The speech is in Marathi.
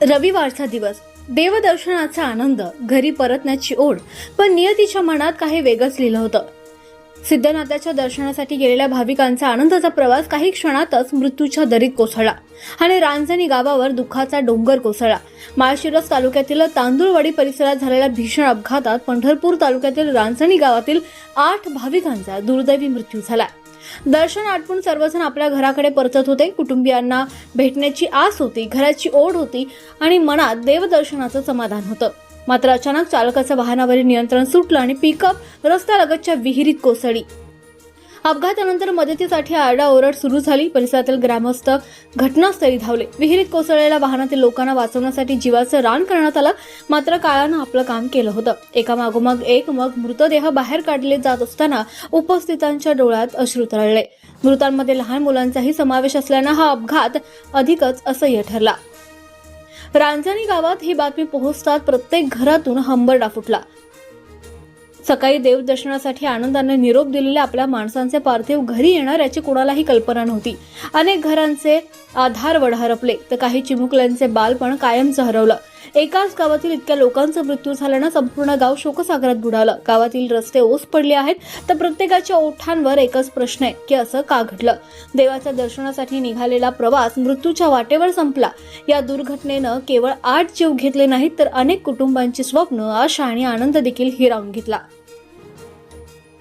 रविवारचा दिवस, देवदर्शनाचा आनंद, घरी परतण्याची ओढ, पण नियतीच्या मनात काही वेगळंच लिहिलं होतं. सिद्धनाथाच्या दर्शनासाठी गेलेल्या भाविकांचा आनंदाचा प्रवास काही क्षणातच मृत्यूच्या दरीत कोसळला आणि रांजणी गावावर दुःखाचा डोंगर कोसळला. माळशिरस तालुक्यातील तांदूळवाडी परिसरात झालेल्या भीषण अपघातात पंढरपूर तालुक्यातील रांजणी गावातील 8 भाविकांचा दुर्दैवी मृत्यू झाला. दर्शन आटपून सर्वजण आपल्या घराकडे परतत होते. कुटुंबियांना भेटण्याची आस होती, घराची ओढ होती आणि मनात देवदर्शनाचं समाधान होतं. मात्र अचानक चालकाचं वाहनावरील नियंत्रण सुटलं आणि पिकअप रस्त्यालगतच्या विहिरीत कोसळली. अपघातानंतर मदतीसाठी आरडाओरड सुरू झाली. परिसरातील ग्रामस्थ घटनास्थळी धावले. विहिरीत कोसळलेल्या वाहनातील लोकांना वाचवण्यासाठी जीवाचं रान करण्यात आलं. मात्र काळानं आपलं काम केलं होतं. एकामागोमाग एक मग मृतदेह बाहेर काढले जात असताना उपस्थितांच्या डोळ्यात अश्रू तरळले. मृतांमध्ये लहान मुलांचाही समावेश असल्यानं हा अपघात अधिकच असह्य ठरला. रांजणी गावात ही बातमी पोहोचतात प्रत्येक घरातून हंबरडा फुटला. सकाळी देवदर्शनासाठी आनंदाने निरोप दिलेल्या आपल्या माणसांचे पार्थिव घरी येणार याची कोणालाही कल्पना नव्हती. अनेक घरांचे आधारवड हरपले तर काही चिमुकल्यांचे बालपण कायमचं हरवलं. एकाच गावातील इतक्या लोकांचा मृत्यू झाल्यानं संपूर्ण गाव शोकसागरात बुडालं. गावातील रस्ते ओस पडले आहेत तर प्रत्येकाच्या ओठांवर एकच प्रश्न आहे की असं का घडलं. देवाच्या दर्शनासाठी निघालेला प्रवास मृत्यूच्या वाटेवर संपला. या दुर्घटनेनं केवळ 8 जीव घेतले नाहीत तर अनेक कुटुंबांची स्वप्न, आशा आणि आनंद देखील हिरावून घेतला.